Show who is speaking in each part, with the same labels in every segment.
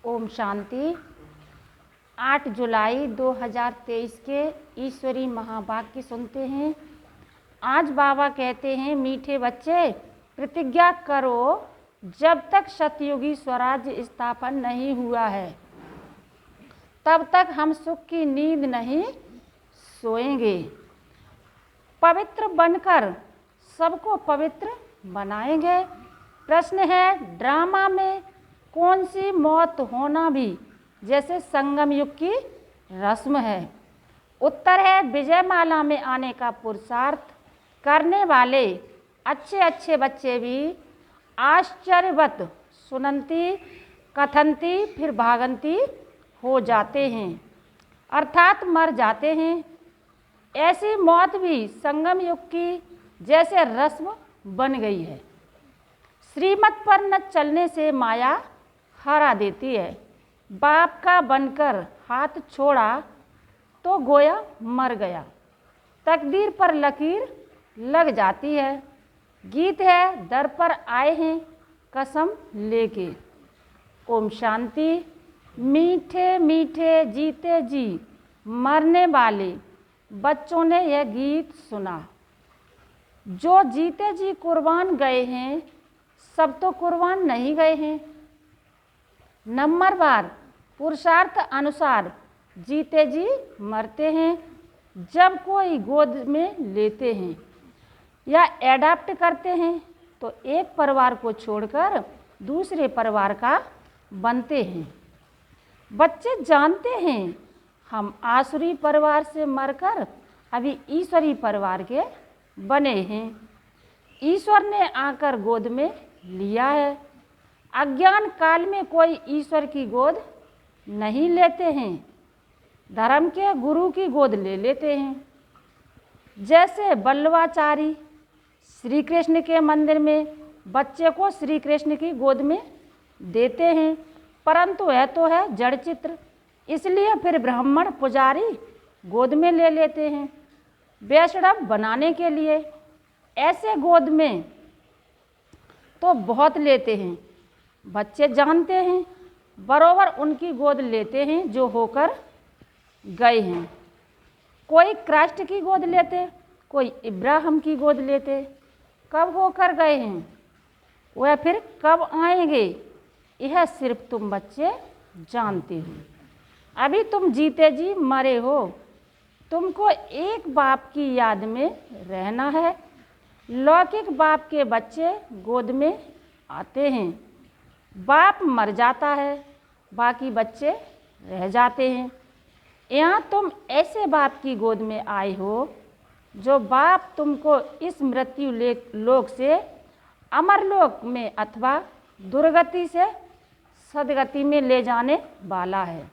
Speaker 1: ओम शांति। 8 जुलाई 2023 के ईश्वरी महावाक्य सुनते हैं। आज बाबा कहते हैं, मीठे बच्चे प्रतिज्ञा करो, जब तक सतयुगी स्वराज्य स्थापन नहीं हुआ है तब तक हम सुख की नींद नहीं सोएंगे। पवित्र बनकर सबको पवित्र बनाएंगे। प्रश्न है, ड्रामा में कौन सी मौत होना भी जैसे संगम युग की रस्म है? उत्तर है, विजयमाला में आने का पुरुषार्थ करने वाले अच्छे अच्छे बच्चे भी आश्चर्यवत सुनंती कथनती फिर भागंती हो जाते हैं, अर्थात मर जाते हैं। ऐसी मौत भी संगम युग की जैसे रस्म बन गई है। श्रीमत पर न चलने से माया हरा देती है। बाप का बनकर हाथ छोड़ा तो गोया मर गया, तकदीर पर लकीर लग जाती है। गीत है, दर पर आए हैं कसम लेके। ओम शांति। मीठे मीठे जीते जी मरने वाले बच्चों ने यह गीत सुना। जो जीते जी कुर्बान गए हैं, सब तो कुर्बान नहीं गए हैं। नंबरवार पुरुषार्थ अनुसार जीते जी मरते हैं। जब कोई गोद में लेते हैं या एडाप्ट करते हैं तो एक परिवार को छोड़कर दूसरे परिवार का बनते हैं। बच्चे जानते हैं हम आसुरी परिवार से मरकर अभी ईश्वरी परिवार के बने हैं। ईश्वर ने आकर गोद में लिया है। अज्ञान काल में कोई ईश्वर की गोद नहीं लेते हैं, धर्म के गुरु की गोद ले लेते हैं। जैसे बल्लवाचारी श्री कृष्ण के मंदिर में बच्चे को श्री कृष्ण की गोद में देते हैं, परंतु वह तो है जड़ चित्र, इसलिए फिर ब्राह्मण पुजारी गोद में ले लेते हैं वैष्णव बनाने के लिए। ऐसे गोद में तो बहुत लेते हैं। बच्चे जानते हैं, बरोबर उनकी गोद लेते हैं जो होकर गए हैं। कोई क्राइस्ट की गोद लेते, कोई इब्राहिम की गोद लेते। कब होकर गए हैं, वह फिर कब आएंगे, यह सिर्फ तुम बच्चे जानते हो। अभी तुम जीते जी मरे हो। तुमको एक बाप की याद में रहना है। लौकिक बाप के बच्चे गोद में आते हैं, बाप मर जाता है, बाकी बच्चे रह जाते हैं। यहाँ तुम ऐसे बाप की गोद में आए हो जो बाप तुमको इस मृत्यु लोक से अमरलोक में अथवा दुर्गति से सदगति में ले जाने वाला है।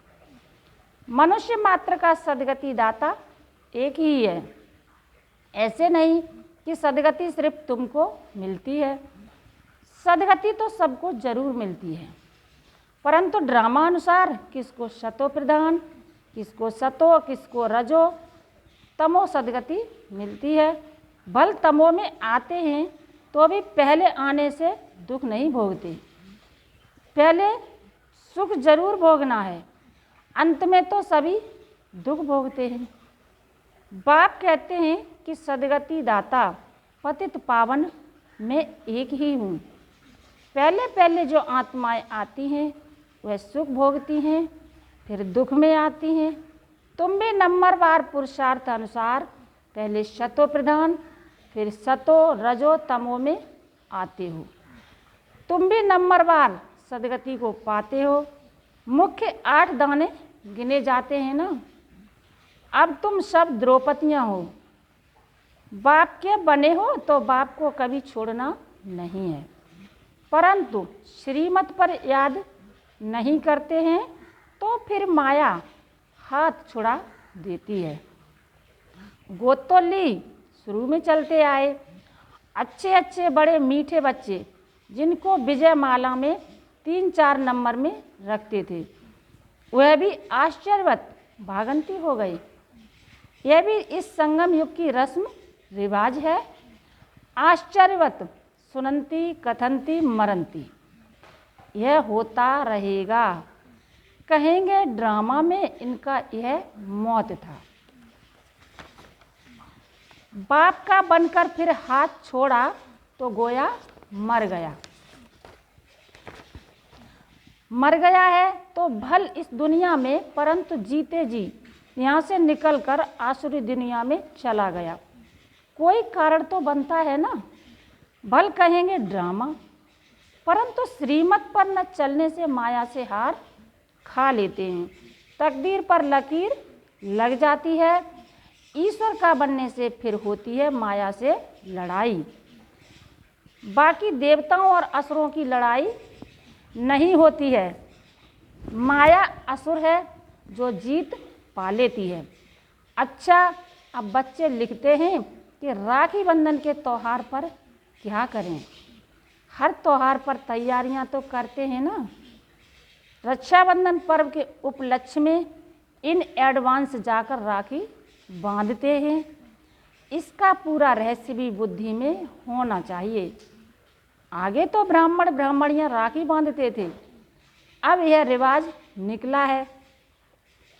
Speaker 1: मनुष्य मात्र का सदगति दाता एक ही है। ऐसे नहीं कि सदगति सिर्फ तुमको मिलती है। सदगति तो सबको जरूर मिलती है, परंतु ड्रामा अनुसार किसको सतो प्रधान, किसको सतो, किसको रजो तमो सदगति मिलती है। भल तमो में आते हैं तो भी पहले आने से दुख नहीं भोगते, पहले सुख जरूर भोगना है, अंत में तो सभी दुख भोगते हैं। बाप कहते हैं कि सदगति दाता पतित पावन मैं एक ही हूँ। पहले पहले जो आत्माएं आती हैं वह सुख भोगती हैं, फिर दुख में आती हैं। तुम भी नंबरवार पुरुषार्थ अनुसार पहले सतो प्रधान फिर सतो रजो तमो में आते हो। तुम भी नंबरवार सदगति को पाते हो। मुख्य 8 दाने गिने जाते हैं ना। अब तुम सब द्रौपदियाँ हो, बाप के बने हो तो बाप को कभी छोड़ना नहीं है, परंतु श्रीमत पर याद नहीं करते हैं तो फिर माया हाथ छुड़ा देती है। गोद तो ली, शुरू में चलते आए। अच्छे अच्छे बड़े मीठे बच्चे जिनको विजयमाला में 3-4 नंबर में रखते थे, वह भी आश्चर्यवत भागंती हो गई। यह भी इस संगम युग की रस्म रिवाज है। आश्चर्यवत सुनंती कथनती मरंती, यह होता रहेगा। कहेंगे ड्रामा में इनका यह मौत था। बाप का बनकर फिर हाथ छोड़ा तो गोया मर गया। मर गया है तो भल इस दुनिया में, परंतु जीते जी यहाँ से निकलकर आसुरी दुनिया में चला गया। कोई कारण तो बनता है ना। भल कहेंगे ड्रामा, परंतु श्रीमत पर न चलने से माया से हार खा लेते हैं। तकदीर पर लकीर लग जाती है। ईश्वर का बनने से फिर होती है माया से लड़ाई। बाकी देवताओं और असुरों की लड़ाई नहीं होती है। माया असुर है जो जीत पा लेती है। अच्छा, अब बच्चे लिखते हैं कि राखी बंधन के त्यौहार पर क्या करें। हर त्यौहार पर तैयारियां तो करते हैं ना। रक्षाबंधन पर्व के उपलक्ष्य में इन एडवांस जाकर राखी बांधते हैं। इसका पूरा रहस्य भी बुद्धि में होना चाहिए। आगे तो ब्राह्मण ब्राह्मणियां राखी बांधते थे, अब यह रिवाज निकला है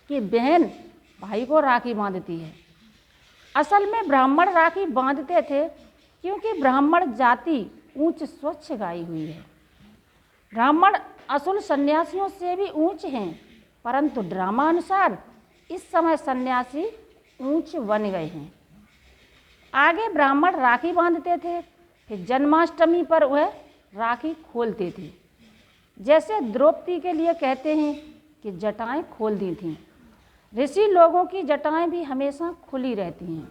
Speaker 1: कि बहन भाई को राखी बांधती है। असल में ब्राह्मण राखी बांधते थे क्योंकि ब्राह्मण जाति ऊंच स्वच्छ गाई हुई है। ब्राह्मण असुल सन्यासियों से भी ऊंच हैं, परंतु ड्रामा अनुसार इस समय सन्यासी ऊंच बन गए हैं। आगे ब्राह्मण राखी बांधते थे, फिर जन्माष्टमी पर वह राखी खोलते थे। जैसे द्रौपदी के लिए कहते हैं कि जटाएं खोल दी थीं। ऋषि लोगों की जटाएं भी हमेशा खुली रहती हैं।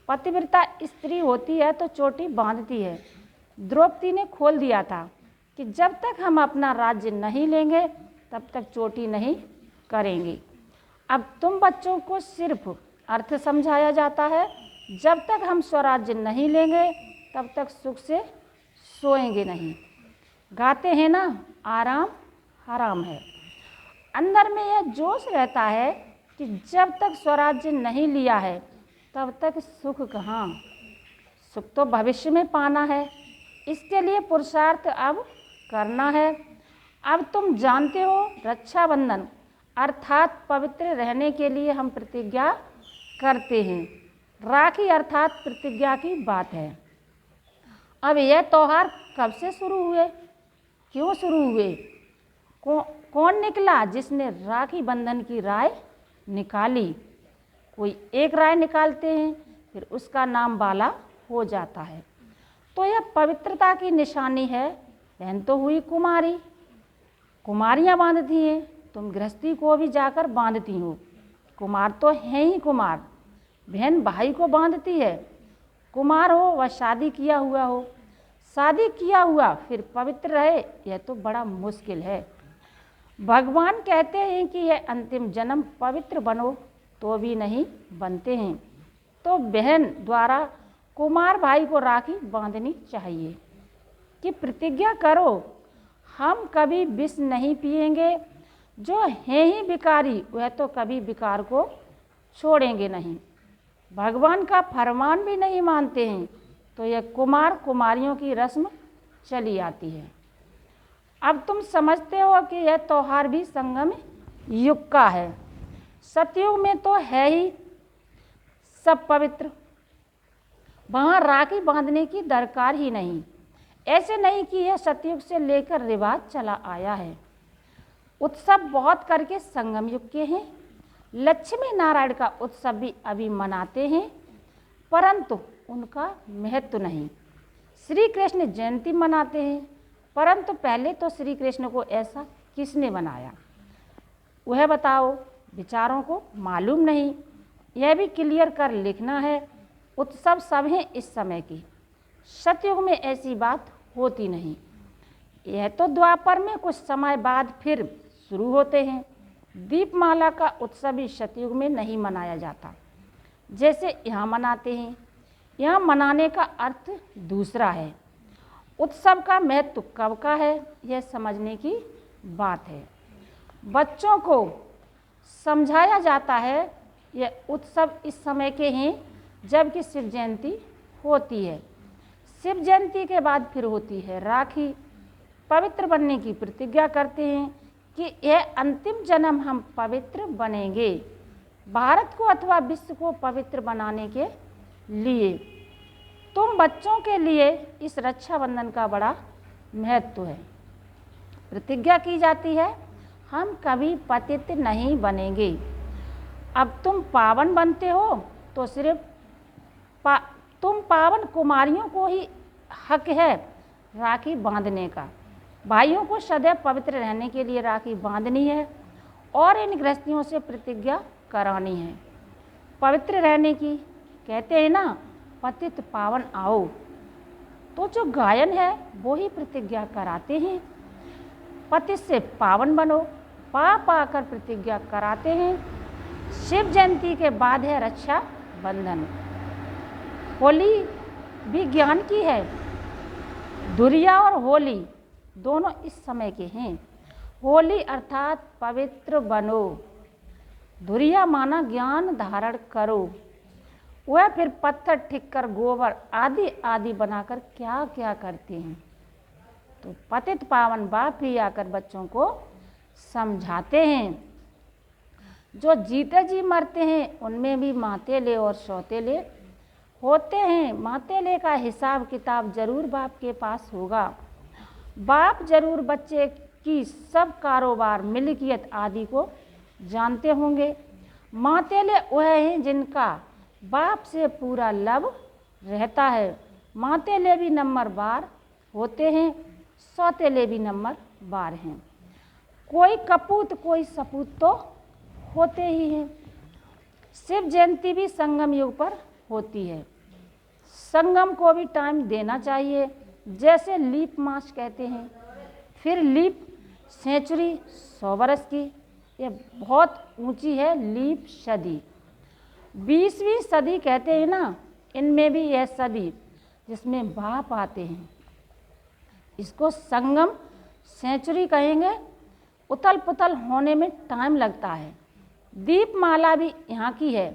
Speaker 1: पतिव्रता स्त्री होती है तो चोटी बांधती है। द्रौपदी ने खोल दिया था कि जब तक हम अपना राज्य नहीं लेंगे तब तक चोटी नहीं करेंगे। अब तुम बच्चों को सिर्फ अर्थ समझाया जाता है। जब तक हम स्वराज्य नहीं लेंगे तब तक सुख से सोएंगे नहीं। गाते हैं ना, आराम हराम है। अंदर में यह जोश रहता है कि जब तक स्वराज्य नहीं लिया है तब तक सुख कहाँ। सुख तो भविष्य में पाना है। इसके लिए पुरुषार्थ अब करना है। अब तुम जानते हो, रक्षाबंधन अर्थात पवित्र रहने के लिए हम प्रतिज्ञा करते हैं। राखी अर्थात प्रतिज्ञा की बात है। अब यह त्यौहार कब से शुरू हुए, क्यों शुरू हुए, कौन निकला जिसने राखी बंधन की राय निकाली। कोई एक राय निकालते हैं, फिर उसका नाम बाला हो जाता है। तो यह पवित्रता की निशानी है। बहन तो हुई कुमारी, कुमारियाँ बांधती हैं। तुम गृहस्थी को भी जाकर बांधती हो। कुमार तो हैं ही कुमार। बहन भाई को बांधती है। कुमार हो व शादी किया हुआ हो। शादी किया हुआ फिर पवित्र रहे, यह तो बड़ा मुश्किल है। भगवान कहते हैं कि यह अंतिम जन्म पवित्र बनो, तो भी नहीं बनते हैं। तो बहन द्वारा कुमार भाई को राखी बांधनी चाहिए कि प्रतिज्ञा करो, हम कभी विष नहीं पिएंगे। जो हैं ही विकारी वह तो कभी विकार को छोड़ेंगे नहीं। भगवान का फरमान भी नहीं मानते हैं, तो यह कुमार कुमारियों की रस्म चली आती है। अब तुम समझते हो कि यह त्यौहार भी संगम युग का है। सतयुग में तो है ही सब पवित्र, वहाँ राखी बांधने की दरकार ही नहीं। ऐसे नहीं कि यह सतयुग से लेकर रिवाज चला आया है। उत्सव बहुत करके संगम युग के हैं। लक्ष्मी नारायण का उत्सव भी अभी मनाते हैं, परंतु उनका महत्व नहीं। श्री कृष्ण जयंती मनाते हैं, परंतु पहले तो श्री कृष्ण को ऐसा किसने बनाया वह बताओ। विचारों को मालूम नहीं, यह भी क्लियर कर लिखना है। उत्सव सब हैं इस समय की। सतयुग में ऐसी बात होती नहीं। यह तो द्वापर में कुछ समय बाद फिर शुरू होते हैं। दीपमाला का उत्सव भी सतयुग में नहीं मनाया जाता जैसे यहाँ मनाते हैं। यहाँ मनाने का अर्थ दूसरा है। उत्सव का महत्व कब का है, यह समझने की बात है। बच्चों को समझाया जाता है यह उत्सव इस समय के हैं जबकि शिव जयंती होती है। शिव जयंती के बाद फिर होती है राखी। पवित्र बनने की प्रतिज्ञा करते हैं कि यह अंतिम जन्म हम पवित्र बनेंगे, भारत को अथवा विश्व को पवित्र बनाने के लिए। तुम बच्चों के लिए इस रक्षाबंधन का बड़ा महत्व है। प्रतिज्ञा की जाती है, हम कभी पतित नहीं बनेंगे। अब तुम पावन बनते हो तो सिर्फ तुम पावन कुमारियों को ही हक है राखी बांधने का। भाइयों को सदैव पवित्र रहने के लिए राखी बांधनी है और इन गृहस्थियों से प्रतिज्ञा करानी है पवित्र रहने की। कहते हैं ना, पतित पावन आओ, तो जो गायन है वो ही प्रतिज्ञा कराते हैं। पतित से पावन बनो, पाप आकर प्रतिज्ञा कराते हैं। शिव जयंती के बाद है रक्षा बंधन। होली भी ज्ञान की है। धुरिया और होली दोनों इस समय के हैं। होली अर्थात पवित्र बनो, धुरिया माना ज्ञान धारण करो। वह फिर पत्थर ठिक्कर गोबर आदि आदि बनाकर क्या क्या करते हैं। तो पतित पावन बाप ही आकर बच्चों को समझाते हैं। जो जीते जी मरते हैं उनमें भी मातेले और सौतेले होते हैं। मातेले का हिसाब किताब जरूर बाप के पास होगा। बाप जरूर बच्चे की सब कारोबार मिल्कियत आदि को जानते होंगे। मातेले वह हैं जिनका बाप से पूरा लब रहता है। मातेले भी नंबरवार होते हैं, सौतेले भी नंबरवार हैं। कोई कपूत कोई सपूत तो होते ही हैं। शिव जयंती भी संगम युग पर होती है। संगम को भी टाइम देना चाहिए, जैसे लीप मास कहते हैं। फिर लीप सेंचुरी 100 वर्ष की, ये बहुत ऊंची है लीप सदी। 20वीं सदी कहते हैं ना, इनमें भी यह सदी जिसमें बाप आते हैं, इसको संगम सेंचुरी कहेंगे। उथल पुथल होने में टाइम लगता है। दीपमाला भी यहाँ की है।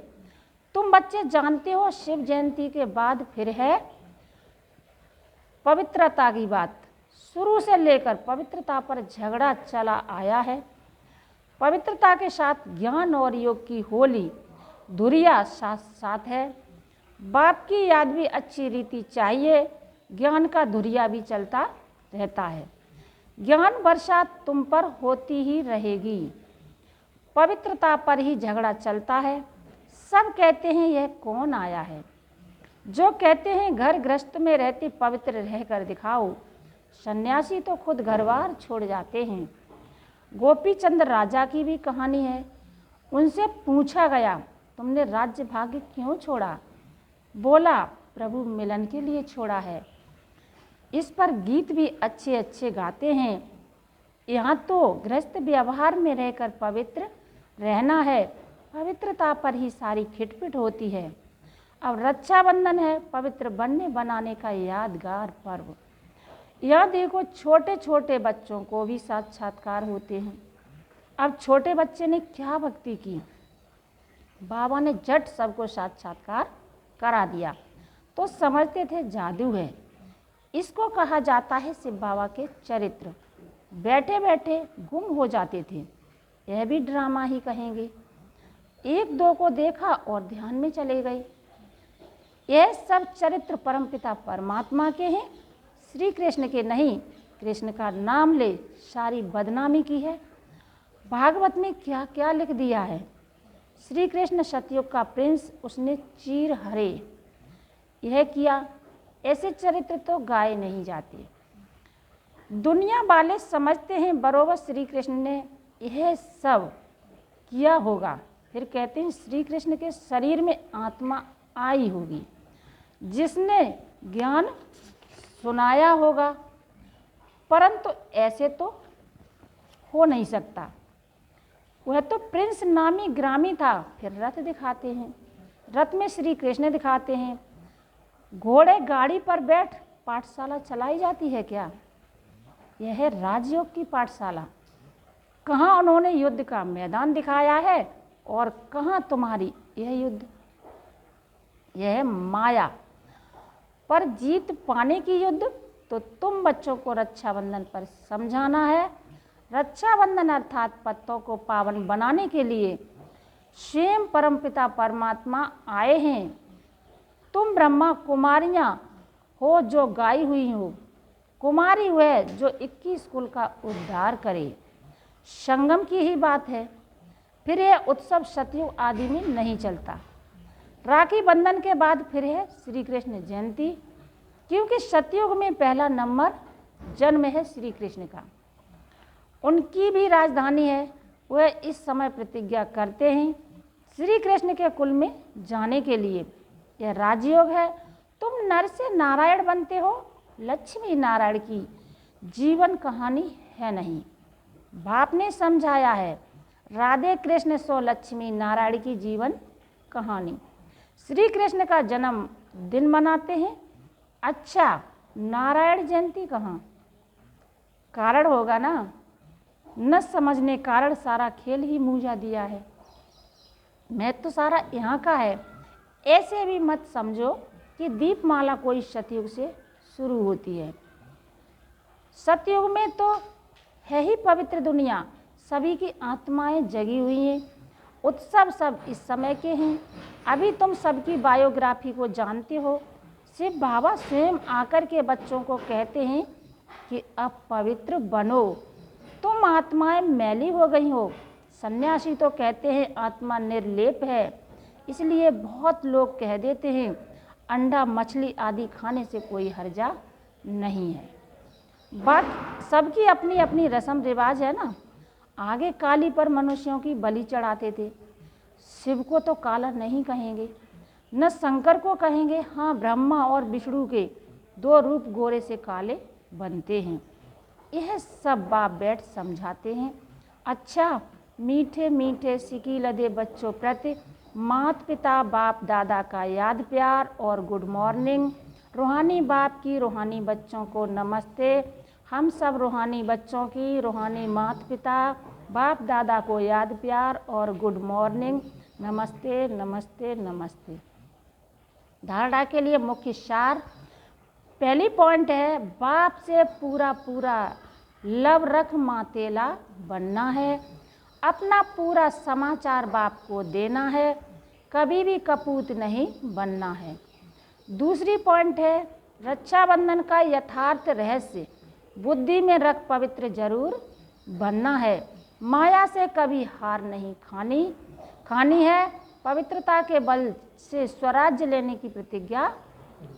Speaker 1: तुम बच्चे जानते हो, शिव जयंती के बाद फिर है पवित्रता की बात। शुरू से लेकर पवित्रता पर झगड़ा चला आया है। पवित्रता के साथ ज्ञान और योग की होली धुरिया साथ साथ है। बाप की याद भी अच्छी रीति चाहिए। ज्ञान का धुरिया भी चलता रहता है। ज्ञान वर्षा तुम पर होती ही रहेगी। पवित्रता पर ही झगड़ा चलता है। सब कहते हैं यह कौन आया है। जो कहते हैं घर गृहस्थ में रहते पवित्र रहकर दिखाओ, सन्यासी तो खुद घरबार छोड़ जाते हैं। गोपी चंद राजा की भी कहानी है। उनसे पूछा गया, तुमने राज्य भाग्य क्यों छोड़ा? बोला, प्रभु मिलन के लिए छोड़ा है। इस पर गीत भी अच्छे अच्छे गाते हैं। यहाँ तो गृहस्थ व्यवहार में रहकर पवित्र रहना है। पवित्रता पर ही सारी खिटपिट होती है। अब रक्षाबंधन है, पवित्र बनने बनाने का यादगार पर्व। यहाँ देखो, छोटे छोटे बच्चों को भी साक्षात्कार होते हैं। अब छोटे बच्चे ने क्या भक्ति की, बाबा ने झट सबको साक्षात्कार करा दिया। तो समझते थे जादू है। इसको कहा जाता है शिव बाबा के चरित्र। बैठे बैठे गुम हो जाते थे, यह भी ड्रामा ही कहेंगे। एक दो को देखा और ध्यान में चले गए। यह सब चरित्र परमपिता परमात्मा के हैं, श्री कृष्ण के नहीं। कृष्ण का नाम ले सारी बदनामी की है। भागवत में क्या क्या लिख दिया है। श्री कृष्ण सतयुग का प्रिंस, उसने चीर हरे यह किया। ऐसे चरित्र तो गाए नहीं जाते। दुनिया वाले समझते हैं बरोबर श्री कृष्ण ने यह सब किया होगा। फिर कहते हैं श्री कृष्ण के शरीर में आत्मा आई होगी जिसने ज्ञान सुनाया होगा, परंतु ऐसे तो हो नहीं सकता। वह तो प्रिंस नामी ग्रामी था। फिर रथ दिखाते हैं, रथ में श्री कृष्ण दिखाते हैं। घोड़े गाड़ी पर बैठ पाठशाला चलाई जाती है क्या? यह है राजयोग की पाठशाला। कहाँ उन्होंने युद्ध का मैदान दिखाया है और कहाँ तुम्हारी यह युद्ध? यह है माया पर जीत पाने की युद्ध। तो तुम बच्चों को रक्षाबंधन पर समझाना है, रक्षाबंधन अर्थात पत्तों को पावन बनाने के लिए स्वयं परमपिता परमात्मा आए हैं। तुम ब्रह्मा कुमारियां हो जो गाई हुई हो, कुमारी वह जो 21 कुल का उद्धार करे। संगम की ही बात है। फिर यह उत्सव सतयुग आदि में नहीं चलता। राखी बंधन के बाद फिर है श्री कृष्ण जयंती, क्योंकि सतयुग में पहला नंबर जन्म है श्री कृष्ण का। उनकी भी राजधानी है। वह इस समय प्रतिज्ञा करते हैं श्री कृष्ण के कुल में जाने के लिए। यह राजयोग है। तुम नर से नारायण बनते हो, लक्ष्मी नारायण की जीवन कहानी है नहीं। बाप ने समझाया है, राधे कृष्ण सो लक्ष्मी नारायण की जीवन कहानी। श्री कृष्ण का जन्म दिन मनाते हैं। अच्छा, नारायण जयंती कहाँ? कारण होगा ना, न समझने कारण सारा खेल ही मूझा दिया है। मैं तो सारा यहाँ का है। ऐसे भी मत समझो कि दीपमाला कोई सतयुग से शुरू होती है। सतयुग में तो है ही पवित्र दुनिया, सभी की आत्माएं जगी हुई हैं। उत्सव सब इस समय के हैं। अभी तुम सबकी बायोग्राफी को जानते हो। शिव बाबा स्वयं आकर के बच्चों को कहते हैं कि अब पवित्र बनो, तुम आत्माएं मैली हो गई हो। सन्यासी तो कहते हैं आत्मा निर्लेप है। इसलिए बहुत लोग कह देते हैं अंडा मछली आदि खाने से कोई हर्जा नहीं है। बट सबकी अपनी अपनी रस्म रिवाज है ना। आगे काली पर मनुष्यों की बलि चढ़ाते थे। शिव को तो काला नहीं कहेंगे, न शंकर को कहेंगे। हाँ, ब्रह्मा और विष्णु के 2 रूप गोरे से काले बनते हैं। यह सब बाप बैठ समझाते हैं। अच्छा, मीठे मीठे सिकी लदे बच्चों प्रति माता पिता बाप दादा का याद प्यार और गुड मॉर्निंग। रूहानी बाप की रूहानी बच्चों को नमस्ते। हम सब रूहानी बच्चों की रूहानी माता पिता बाप दादा को याद प्यार और गुड मॉर्निंग। नमस्ते नमस्ते नमस्ते। धारणा के लिए मुख्य सार। पहली पॉइंट है, बाप से पूरा पूरा लव रख मातेला बनना है। अपना पूरा समाचार बाप को देना है। कभी भी कपूत नहीं बनना है। दूसरी पॉइंट है, रक्षाबंधन का यथार्थ रहस्य बुद्धि में रख पवित्र जरूर बनना है। माया से कभी हार नहीं खानी है। पवित्रता के बल से स्वराज्य लेने की प्रतिज्ञा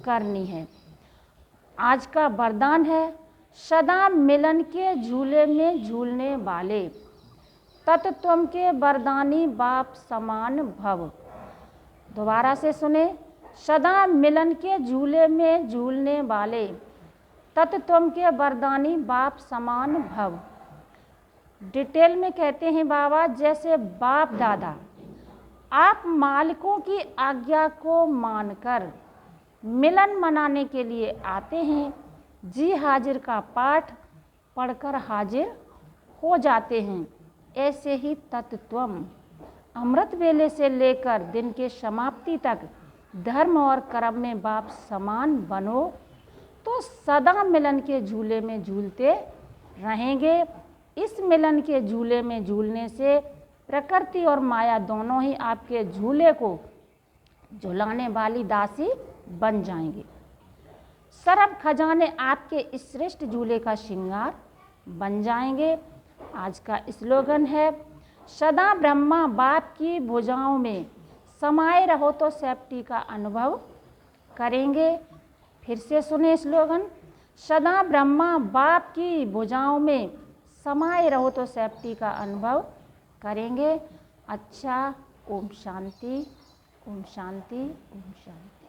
Speaker 1: करनी है। आज का वरदान है, सदा मिलन के झूले में झूलने वाले तत्त्वम के वरदानी बाप समान भव। दोबारा से सुने, सदा मिलन के झूले में झूलने वाले तत्त्वम के वरदानी बाप समान भव। डिटेल में कहते हैं बाबा, जैसे बाप दादा आप मालिकों की आज्ञा को मानकर मिलन मनाने के लिए आते हैं। जी हाजिर का पाठ पढ़कर हाजिर हो जाते हैं। ऐसे ही तत्त्वम अमृत वेले से लेकर दिन के समाप्ति तक धर्म और कर्म में बाप समान बनो तो सदा मिलन के झूले में झूलते रहेंगे। इस मिलन के झूले में झूलने से प्रकृति और माया दोनों ही आपके झूले को झुलाने वाली दासी बन जाएंगे। सर्व खजाने आपके इस श्रेष्ठ झूले का श्रृंगार बन जाएंगे। आज का स्लोगन है, सदा ब्रह्मा बाप की भुजाओं में समाये रहो तो सेफ्टी का अनुभव करेंगे। फिर से सुने स्लोगन, सदा ब्रह्मा बाप की भुजाओं में समाये रहो तो सेफ्टी का अनुभव करेंगे। अच्छा, ओम शांति, ओम शांति, ओम शांति।